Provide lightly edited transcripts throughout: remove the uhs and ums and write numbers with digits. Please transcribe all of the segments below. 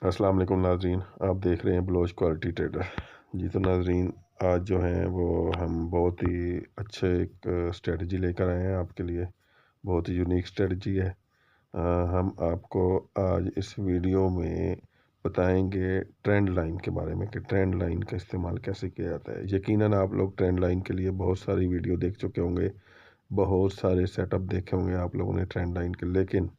अस्सलाम वालेकुम नाज़रीन, आप देख रहे हैं ब्लोच क्वालिटी ट्रेडर। जी तो नाज़रीन, आज जो है वो हम बहुत ही अच्छे एक स्ट्रेटजी लेकर आए हैं आपके लिए। बहुत ही यूनिक स्ट्रेटजी है। हम आपको आज इस वीडियो में बताएंगे ट्रेंड लाइन के बारे में कि ट्रेंड लाइन का इस्तेमाल कैसे किया जाता है। यकीनन आप लोग ट्रेंड लाइन के लिए बहुत सारी वीडियो देख चुके होंगे, बहुत सारे सेटअप देखे होंगे आप लोगों ने ट्रेंड लाइन के, लेकिन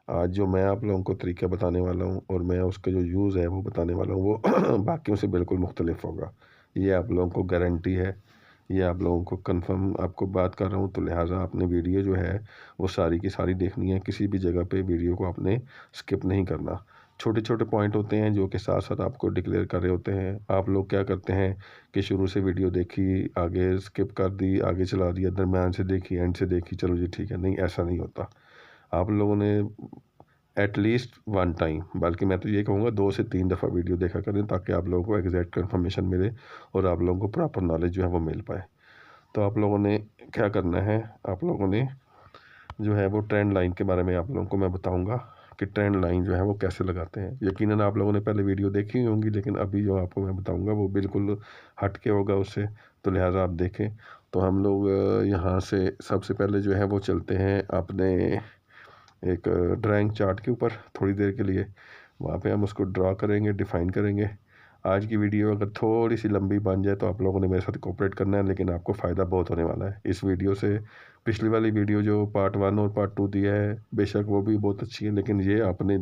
आज जो मैं आप लोगों को तरीका बताने वाला हूँ और मैं उसका जो यूज़ है वो बताने वाला हूँ, वो बाकियों से बिल्कुल मुख्तलिफ होगा। ये आप लोगों को गारंटी है, ये आप लोगों को कंफर्म आपको बात कर रहा हूँ। तो लिहाजा आपने वीडियो जो है वो सारी की सारी देखनी है, किसी भी जगह पे वीडियो को आपने स्किप नहीं करना। छोटे छोटे पॉइंट होते हैं जो कि साथ साथ आपको डिक्लेयर कर रहे होते हैं। आप लोग क्या करते हैं कि शुरू से वीडियो देखी, आगे स्किप कर दी, आगे चला दिया, दरम्यान से देखी, एंड से देखी, चलो जी ठीक है। नहीं, ऐसा नहीं होता। आप लोगों ने एटलीस्ट वन टाइम, बल्कि मैं तो ये कहूँगा 2 से 3 दफ़ा वीडियो देखा करें, ताकि आप लोगों को एग्जैक्ट कंफर्मेशन मिले और आप लोगों को प्रॉपर नॉलेज जो है वो मिल पाए। तो आप लोगों ने क्या करना है, आप लोगों ने जो है वो ट्रेंड लाइन के बारे में आप लोगों को मैं बताऊंगा कि ट्रेंड लाइन जो है वो कैसे लगाते हैं। यकीनन आप लोगों ने पहले वीडियो देखी ही होंगी, लेकिन अभी जो आपको मैं बताऊंगा वो बिल्कुल हट के होगा उससे, तो लिहाजा आप देखें। तो हम लोग यहाँ से सबसे पहले जो है वो चलते हैं अपने एक ड्राइंग चार्ट के ऊपर थोड़ी देर के लिए। वहाँ पे हम उसको ड्रा करेंगे, डिफ़ाइन करेंगे। आज की वीडियो अगर थोड़ी सी लंबी बन जाए तो आप लोगों ने मेरे साथ कोऑपरेट करना है, लेकिन आपको फ़ायदा बहुत होने वाला है इस वीडियो से। पिछली वाली वीडियो जो पार्ट 1 और पार्ट 2 दिया है, बेशक वो भी बहुत अच्छी है, लेकिन ये अपनी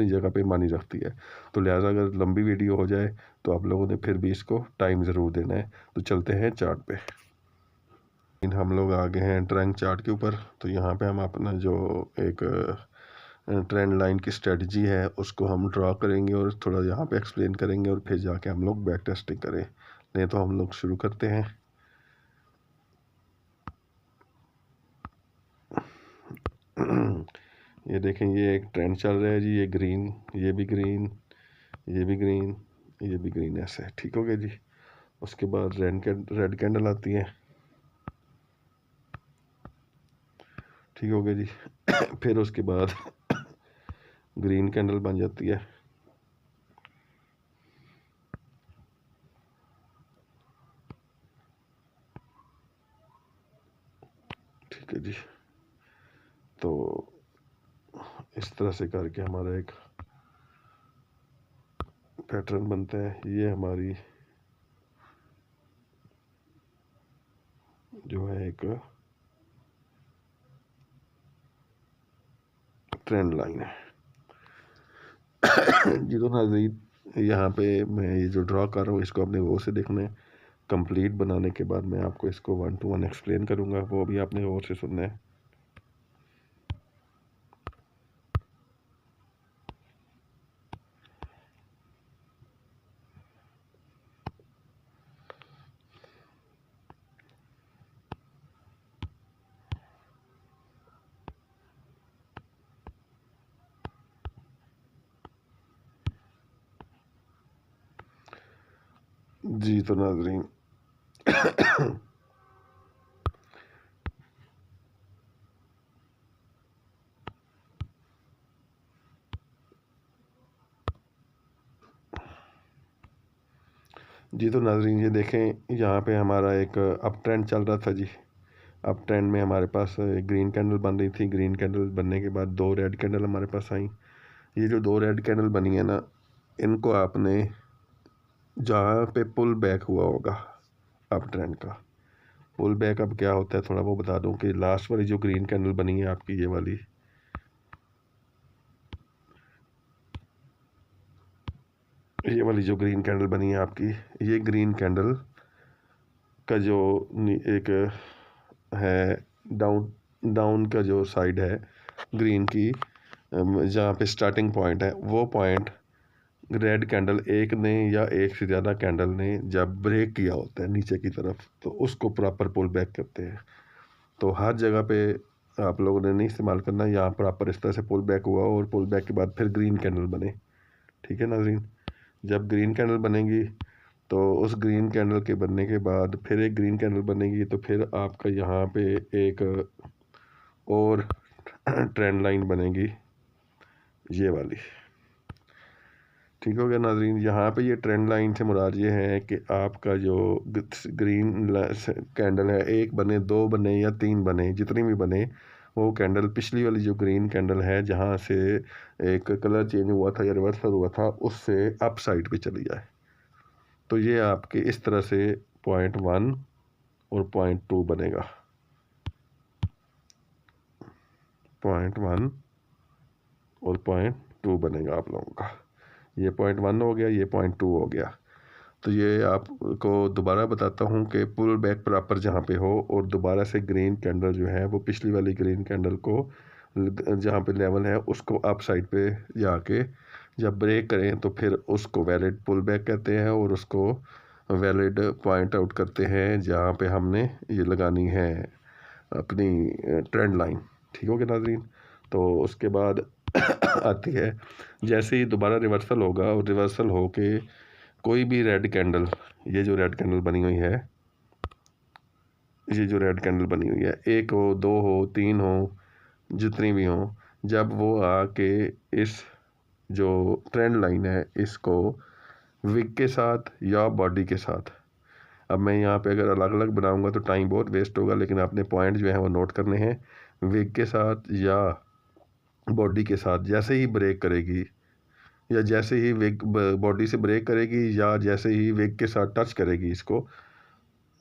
जगह पे मानी रखती है। तो लिहाजा अगर लंबी वीडियो हो जाए तो आप लोगों ने फिर भी इसको टाइम ज़रूर देना है। तो चलते हैं चार्ट पे। हम लोग आ गए हैं ड्राइंग चार्ट के ऊपर। तो यहाँ पे हम अपना जो एक ट्रेंड लाइन की स्ट्रेटजी है उसको हम ड्रा करेंगे और थोड़ा यहाँ पे एक्सप्लेन करेंगे, और फिर जाके हम लोग बैक टेस्टिंग करें। नहीं तो हम लोग शुरू करते हैं। ये देखें, ये एक ट्रेंड चल रहा है जी। ये ग्रीन, ये भी ग्रीन, ये भी ग्रीन, ये भी ग्रीन, ऐसे ठीक हो गया जी। उसके बाद रेड कैंडल आती है, ठीक हो गया जी। फिर उसके बाद ग्रीन कैंडल बन जाती है, ठीक है जी। तो इस तरह से करके हमारा एक पैटर्न बनता है। ये हमारी जो है एक ट्रेंड लाइन है। जी तो नाज़रीन, यहाँ पे मैं ये जो ड्रा कर रहा हूँ इसको अपने गौर से देखना है। कंप्लीट बनाने के बाद मैं आपको इसको 1 to 1 एक्सप्लेन करूँगा, वो भी आपने गौर से सुनना है। जी तो नाज़रीन, जी तो नाज़रीन, ये देखें, यहाँ पे हमारा एक अप ट्रेंड चल रहा था जी। अप ट्रेंड में हमारे पास ग्रीन कैंडल बन रही थी। ग्रीन कैंडल बनने के बाद 2 रेड कैंडल हमारे पास आई। ये जो 2 रेड कैंडल बनी है ना, इनको आपने जहाँ पे पुल बैक हुआ होगा अप ट्रेंड का, पुल बैक अब क्या होता है थोड़ा वो बता दूं कि लास्ट वाली जो ग्रीन कैंडल बनी है आपकी, ये वाली जो ग्रीन कैंडल बनी है आपकी, ये ग्रीन कैंडल का जो एक है डाउन डाउन का जो साइड है ग्रीन की, जहाँ पे स्टार्टिंग पॉइंट है, वो पॉइंट रेड कैंडल एक ने या एक से ज़्यादा कैंडल ने जब ब्रेक किया होता है नीचे की तरफ, तो उसको प्रॉपर पुल बैक करते हैं। तो हर जगह पे आप लोगों ने नहीं इस्तेमाल करना। यहाँ प्रॉपर इस तरह से पुल बैक हुआ और पुल बैक के बाद फिर ग्रीन कैंडल बने, ठीक है नाज़रीन। जब ग्रीन कैंडल बनेगी तो उस ग्रीन कैंडल के बनने के बाद फिर एक ग्रीन कैंडल बनेगी, तो फिर आपका यहाँ पे एक और ट्रेंड लाइन बनेगी, ये वाली। ठीक हो गया नाज़रीन। यहाँ पे ये ट्रेंड लाइन से मुराद ये है कि आपका जो ग्रीन कैंडल है, एक बने, दो बने या तीन बने, जितनी भी बने, वो कैंडल पिछली वाली जो ग्रीन कैंडल है जहाँ से एक कलर चेंज हुआ था या रिवर्सल हुआ था, उससे अप साइड पे चली जाए। तो ये आपके इस तरह से .1 और .2 बनेगा। .1 और .2 बनेगा आप लोगों का। ये .1 हो गया, ये .2 हो गया। तो ये आपको दोबारा बताता हूँ कि पुल बैक प्रॉपर जहाँ पे हो और दोबारा से ग्रीन कैंडल जो है वो पिछली वाली ग्रीन कैंडल को जहाँ पे लेवल है उसको अप साइड पे जाके जब ब्रेक करें तो फिर उसको वैलिड पुल बैक कहते हैं और उसको वैलिड पॉइंट आउट करते हैं जहाँ पे हमने ये लगानी है अपनी ट्रेंड लाइन। ठीक हो गया नाज़रीन। तो उसके बाद आती है जैसे ही दोबारा रिवर्सल होगा और रिवर्सल हो के कोई भी रेड कैंडल, ये जो रेड कैंडल बनी हुई है, ये जो रेड कैंडल बनी हुई है, एक हो, दो हो, तीन हो, जितनी भी हो, जब वो आके इस जो ट्रेंड लाइन है इसको विग के साथ या बॉडी के साथ, अब मैं यहाँ पे अगर अलग अलग बनाऊंगा तो टाइम बहुत वेस्ट होगा, लेकिन आपने पॉइंट जो है वो नोट करने हैं। विग के साथ या बॉडी के साथ जैसे ही ब्रेक करेगी या जैसे ही विग बॉडी से ब्रेक करेगी या जैसे ही विग के साथ टच करेगी इसको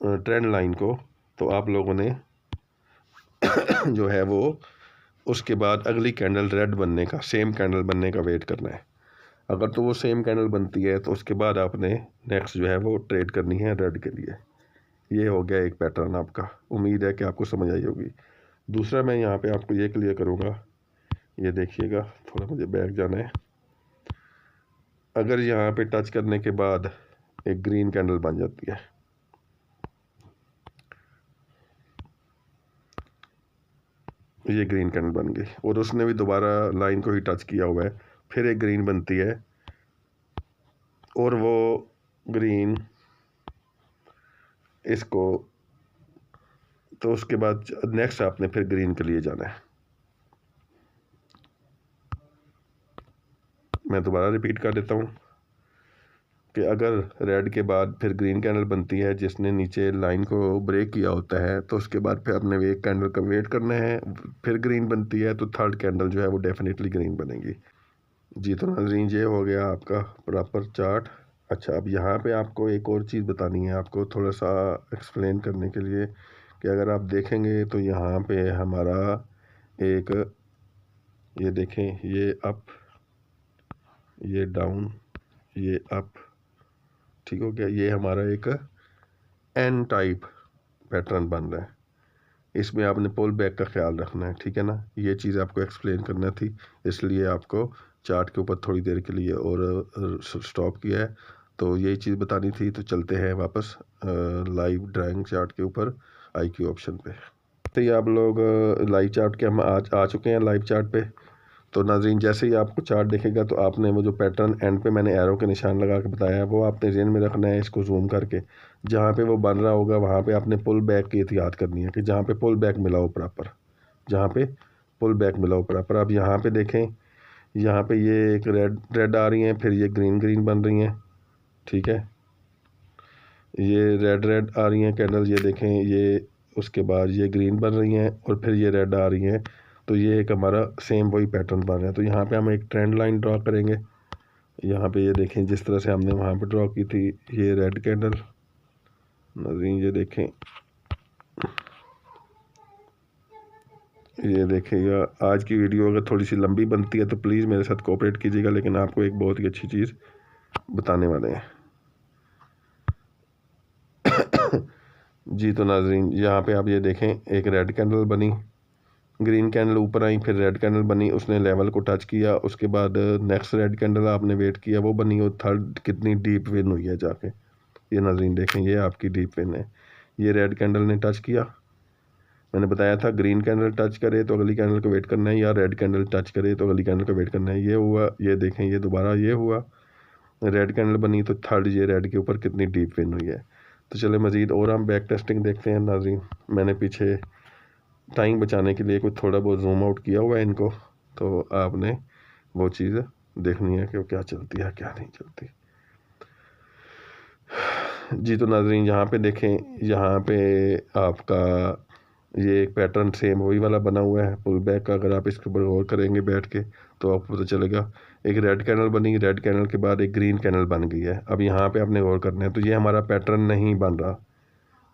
ट्रेंड लाइन को, तो आप लोगों ने जो है वो उसके बाद अगली कैंडल रेड बनने का, सेम कैंडल बनने का वेट करना है। अगर तो वो सेम कैंडल बनती है तो उसके बाद आपने नेक्स्ट जो है वो ट्रेड करनी है रेड के लिए। ये हो गया एक पैटर्न आपका। उम्मीद है कि आपको समझ आई होगी। दूसरा मैं यहाँ पे आपको ये क्लियर करूँगा, ये देखिएगा, थोड़ा मुझे बैक जाना है। अगर यहाँ पे टच करने के बाद एक ग्रीन कैंडल बन जाती है, ये ग्रीन कैंडल बन गई और उसने भी दोबारा लाइन को ही टच किया हुआ है, फिर एक ग्रीन बनती है और वो ग्रीन इसको, तो उसके बाद नेक्स्ट आपने फिर ग्रीन के लिए जाना है। मैं दोबारा रिपीट कर देता हूँ कि अगर रेड के बाद फिर ग्रीन कैंडल बनती है जिसने नीचे लाइन को ब्रेक किया होता है, तो उसके बाद फिर अपने एक कैंडल का वेट करना है, फिर ग्रीन बनती है तो थर्ड कैंडल जो है वो डेफिनेटली ग्रीन बनेगी। जी तो नाज़रीन ये हो गया आपका प्रॉपर चार्ट। अच्छा, अब यहाँ पे आपको एक और चीज़ बतानी है, आपको थोड़ा सा एक्सप्लेन करने के लिए कि अगर आप देखेंगे तो यहाँ पे हमारा एक, ये देखें, ये अप, ये डाउन, ये अप, ठीक हो गया। ये हमारा एक एन टाइप पैटर्न बन रहा है। इसमें आपने पुल बैक का ख्याल रखना है, ठीक है ना। ये चीज़ आपको एक्सप्लेन करना थी, इसलिए आपको चार्ट के ऊपर थोड़ी देर के लिए और स्टॉप किया है। तो यही चीज़ बतानी थी। तो चलते हैं वापस लाइव ड्राइंग चार्ट के ऊपर IQ ऑप्शन पे। तो ये आप लोग लाइव चार्ट के हम आ चुके हैं लाइव चार्ट पे। तो नाज़रीन जैसे ही आपको चार्ट दिखेगा तो आपने वो जो पैटर्न एंड पे मैंने एरो के निशान लगा के बताया है वो आपने जेन में रखना है। इसको जूम करके जहाँ पे वो बन रहा होगा वहाँ पे आपने पुल बैक की एहतियात करनी है कि जहाँ पे पुल बैक मिला हो प्रॉपर, जहाँ पे पुल बैक मिला हो प्रॉपर। अब यहाँ पे देखें, यहाँ पे ये एक रेड रेड आ रही हैं, फिर ये ग्रीन ग्रीन बन रही हैं, ठीक है। ये रेड रेड आ रही हैं कैंडल, ये देखें, ये उसके बाद ये ग्रीन बन रही हैं और फिर ये रेड आ रही हैं। तो ये एक हमारा सेम वही पैटर्न बन रहा है। तो यहाँ पे हम एक ट्रेंड लाइन ड्रॉ करेंगे। यहाँ पे ये देखें जिस तरह से हमने वहाँ पे ड्रॉ की थी, ये रेड कैंडल, नाज़रीन ये देखें, ये देखिएगा। आज की वीडियो अगर थोड़ी सी लंबी बनती है तो प्लीज़ मेरे साथ कोऑपरेट कीजिएगा, लेकिन आपको एक बहुत ही अच्छी चीज़ बताने वाले हैं। जी तो नाज़रीन यहाँ पे आप ये देखें, एक रेड कैंडल बनी, ग्रीन कैंडल ऊपर आई, फिर रेड कैंडल बनी, उसने लेवल को टच किया, उसके बाद नेक्स्ट रेड कैंडल आपने वेट किया, वो बनी, और थर्ड कितनी डीप विन हुई है जाके, ये नाज़रीन देखें, ये आपकी डीप विन है। ये रेड कैंडल ने टच किया, मैंने बताया था ग्रीन कैंडल टच करे तो अगली कैंडल को वेट करना है, या रेड कैंडल टच करे तो अगली कैंडल को वेट करना है। ये हुआ, ये देखें, ये दोबारा ये हुआ, रेड कैंडल बनी तो थर्ड ये रेड के ऊपर कितनी डीप विन हुई है। तो चले मज़ीद और हम बैक टेस्टिंग देखते हैं नाज़रीन। मैंने पीछे टाइम बचाने के लिए कुछ थोड़ा बहुत जूम आउट किया हुआ है इनको, तो आपने वो चीज़ देखनी है कि वो क्या चलती है क्या नहीं चलती। जी तो नाज़रीन यहाँ पे देखें, यहाँ पे आपका ये एक पैटर्न सेम वही वाला बना हुआ है पुल बैक का। अगर आप इसके ऊपर गौर करेंगे बैठ के तो आपको पता चलेगा। एक रेड कैनल बनी, रेड कैनल के बाद एक ग्रीन कैनल बन गई है। अब यहाँ पे आपने गौर करना है, तो ये हमारा पैटर्न नहीं बन रहा।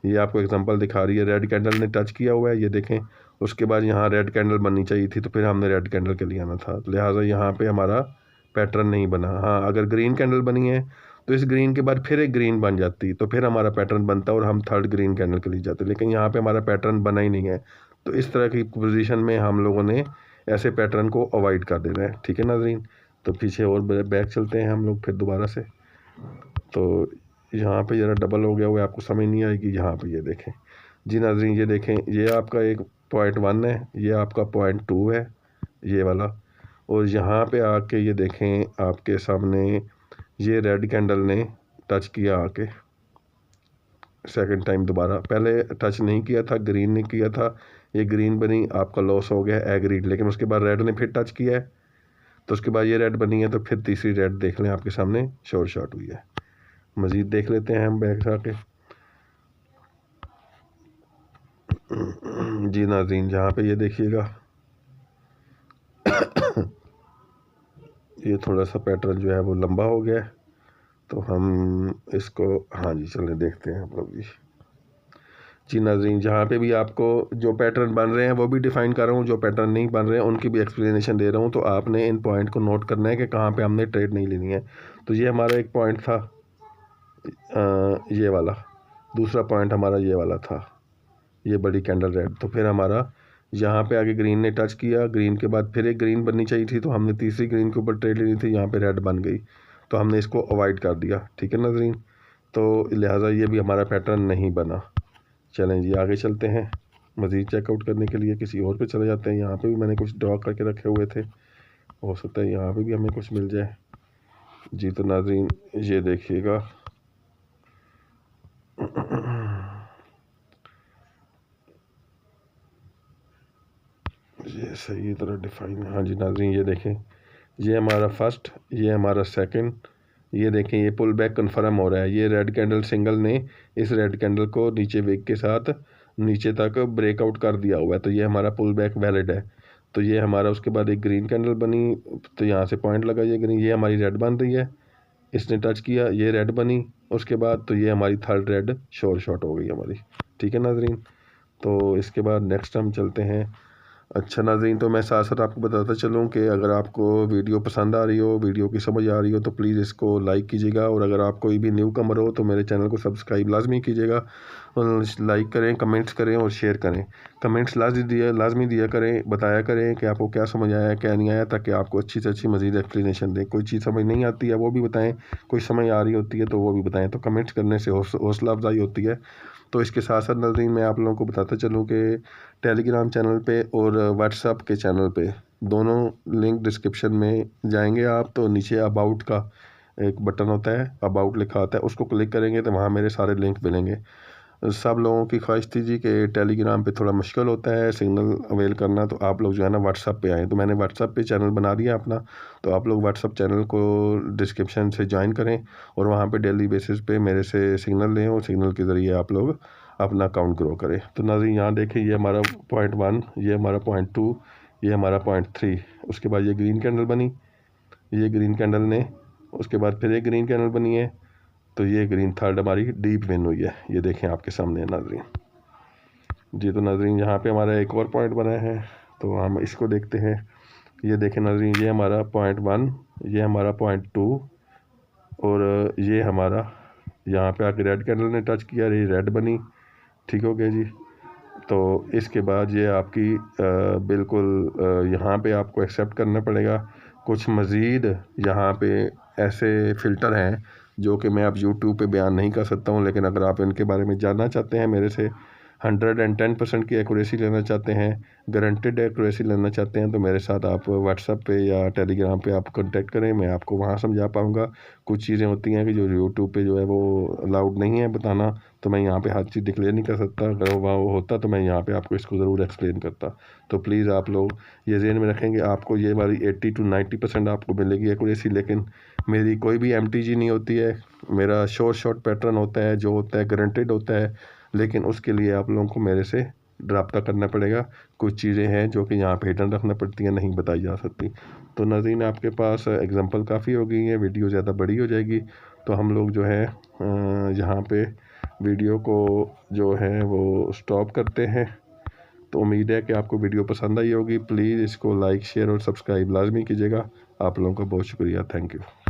ये आपको एग्जांपल दिखा रही है, रेड कैंडल ने टच किया हुआ है, ये देखें। उसके बाद यहाँ रेड कैंडल बननी चाहिए थी, तो फिर हमने रेड कैंडल के लिए आना था, लिहाजा यहाँ पे हमारा पैटर्न नहीं बना। हाँ, अगर ग्रीन कैंडल बनी है तो इस ग्रीन के बाद फिर एक ग्रीन बन जाती, तो फिर हमारा पैटर्न बनता और हम थर्ड ग्रीन कैंडल के लिए जाते, लेकिन यहाँ पे हमारा पैटर्न बना ही नहीं है। तो इस तरह की पोजीशन में हम लोगों ने ऐसे पैटर्न को अवॉइड कर देना है, ठीक है नाज़रीन। तो पीछे और बैक चलते हैं हम लोग फिर दोबारा से। तो यहाँ पे ज़रा डबल हो गया हुआ है, आपको समझ नहीं आएगी। यहाँ पे ये देखें जी नाज़रीन, ये देखें, ये आपका एक .1 है, ये आपका .2 है ये वाला। और यहाँ पे आके ये देखें आपके सामने ये रेड कैंडल ने टच किया आके सेकंड टाइम दोबारा। पहले टच नहीं किया था, ग्रीन ने किया था, ये ग्रीन बनी, आपका लॉस हो गया एग्रीड। लेकिन उसके बाद रेड ने फिर टच किया है, तो उसके बाद ये रेड बनी है, तो फिर तीसरी रेड देख लें आपके सामने शॉर्ट शॉट हुई है। मज़ीद देख लेते हैं हम बैक आके। जी नाज़रीन, जहाँ पे ये देखिएगा ये थोड़ा सा पैटर्न जो है वो लंबा हो गया है, तो हम इसको, हाँ जी चलें देखते हैं आप लोग। जी नाज़रीन, जहाँ पे भी आपको जो पैटर्न बन रहे हैं वो भी डिफ़ाइन कर रहा हूँ, जो पैटर्न नहीं बन रहे हैं उनकी भी एक्सप्लेनेशन दे रहा हूँ। तो आपने इन पॉइंट को नोट करना है कि कहाँ पे हमने ट्रेड नहीं लेनी है। तो ये हमारा एक पॉइंट था, ये वाला। दूसरा पॉइंट हमारा ये वाला था, ये बड़ी कैंडल रेड। तो फिर हमारा यहाँ पे आगे ग्रीन ने टच किया, ग्रीन के बाद फिर एक ग्रीन बननी चाहिए थी, तो हमने तीसरी ग्रीन के ऊपर ट्रेड लेनी थी, यहाँ पे रेड बन गई, तो हमने इसको अवॉइड कर दिया, ठीक है नाज़रीन। तो लिहाजा ये भी हमारा पैटर्न नहीं बना। चलें जी आगे चलते हैं मज़ीद चेकआउट करने के लिए, किसी और पे चले जाते हैं। यहाँ पे भी मैंने कुछ ड्रॉ करके रखे हुए थे, हो सकता है यहाँ पे भी हमें कुछ मिल जाए। जी तो नाज़रीन ये देखिएगा, ये सही तरह डिफाइन। हाँ जी नाज़रीन, ये देखें, ये हमारा फर्स्ट, ये हमारा सेकंड। ये देखें, ये पुल बैक कन्फर्म हो रहा है। ये रेड कैंडल सिंगल ने इस रेड कैंडल को नीचे विक के साथ नीचे तक ब्रेकआउट कर दिया हुआ है, तो ये हमारा पुल बैक वैलिड है। तो ये हमारा उसके बाद एक ग्रीन कैंडल बनी, तो यहाँ से पॉइंट लगा, ये ग्रीन, ये हमारी रेड बन रही है, इसने टच किया, ये रेड बनी उसके बाद, तो ये हमारी थर्ड रेड शॉर्ट हो गई हमारी, ठीक है नाज़रीन। तो इसके बाद नेक्स्ट हम चलते हैं। अच्छा नाज़रीन, तो मैं साथ साथ आपको बताता चलूँ कि अगर आपको वीडियो पसंद आ रही हो, वीडियो की समझ आ रही हो, तो प्लीज़ इसको लाइक कीजिएगा। और अगर आप कोई भी न्यू कमर हो तो मेरे चैनल को सब्सक्राइब लाजमी कीजिएगा, और लाइक करें, कमेंट्स करें और शेयर करें। कमेंट्स लाजमी दिया करें, बताया करें कि आपको क्या समझ आया क्या नहीं आया, ताकि आपको अच्छी से अच्छी मज़ीद एक्सप्लेनेशन दें। कोई चीज़ समझ नहीं आती है वो भी बताएँ, कोई समझ आ रही होती है तो वो भी बताएँ। तो कमेंट्स करने से हौसला अफजाई होती है। तो इसके साथ साथ नाज़रीन मैं आप लोगों को बताता चलूँ कि टेलीग्राम चैनल पे और व्हाट्सएप के चैनल पे दोनों लिंक डिस्क्रिप्शन में जाएंगे आप, तो नीचे अबाउट का एक बटन होता है, अबाउट लिखा होता है, उसको क्लिक करेंगे तो वहाँ मेरे सारे लिंक मिलेंगे। सब लोगों की ख्वाहिश थी जी कि टेलीग्राम पे थोड़ा मुश्किल होता है सिग्नल अवेल करना, तो आप लोग जो है ना व्हाट्सएप पे आएँ। तो मैंने व्हाट्सएप पे चैनल बना दिया अपना, तो आप लोग व्हाट्सएप चैनल को डिस्क्रिप्शन से ज्वाइन करें और वहाँ पे डेली बेसिस पे मेरे से सिग्नल लें, और सिग्नल के ज़रिए आप लोग अपना अकाउंट ग्रो करें। तो नाज़रीन यहाँ देखें, ये हमारा .1, ये हमारा .2, ये हमारा .3। उसके बाद ये ग्रीन कैंडल बनी, ये ग्रीन कैंडल ने उसके बाद फिर एक ग्रीन कैंडल बनी है, तो ये ग्रीन थर्ड हमारी डीप विन हुई है। ये देखें आपके सामने है नाज़रीन जी। तो नाज़रीन यहाँ पे हमारा एक और पॉइंट बना है, तो हम इसको देखते हैं। ये देखें नाज़रीन, ये हमारा .1, ये हमारा .2, और ये हमारा यहाँ पे आके रेड कैंडल ने टच किया, ये रेड बनी, ठीक हो गया जी। तो इसके बाद ये आपकी बिल्कुल यहाँ पे आपको एक्सेप्ट करना पड़ेगा। कुछ मज़ीद यहाँ पे ऐसे फ़िल्टर हैं जो कि मैं अब यूट्यूब पे बयान नहीं कर सकता हूँ, लेकिन अगर आप इनके बारे में जानना चाहते हैं मेरे से, 110% की एक्यूरेसी लेना चाहते हैं, गारंटेड एक्यूरेसी लेना चाहते हैं, तो मेरे साथ आप व्हाट्सएप पे या टेलीग्राम पे आप कांटेक्ट करें, मैं आपको वहाँ समझा पाऊँगा। कुछ चीज़ें होती हैं कि जो यूट्यूब पे जो है वो अलाउड नहीं है बताना, तो मैं यहाँ पे हर चीज़ डिक्लेयर नहीं कर सकता। अगर वहाँ वो होता तो मैं यहाँ पे आपको इसको ज़रूर एक्सप्लेन करता। तो प्लीज़ आप लोग ये ज़हन में रखेंगे, आपको ये वाली 80 to 90% आपको मिलेगी एक्यूरेसी, लेकिन मेरी कोई भी MTG नहीं होती है। मेरा शॉर्ट पैटर्न होता है, जो होता है गारंटेड होता है, लेकिन उसके लिए आप लोगों को मेरे से रब्ता करना पड़ेगा। कुछ चीज़ें हैं जो कि यहाँ पे हिडन रखना पड़ती हैं, नहीं बताई जा सकती। तो नाज़रीन, आपके पास एग्जांपल काफ़ी हो गई है, वीडियो ज़्यादा बड़ी हो जाएगी, तो हम लोग जो है यहाँ पे वीडियो को जो है वो स्टॉप करते हैं। तो उम्मीद है कि आपको वीडियो पसंद आई होगी। प्लीज़ इसको लाइक, शेयर और सब्सक्राइब लाजमी कीजिएगा। आप लोगों का बहुत शुक्रिया। Thank you.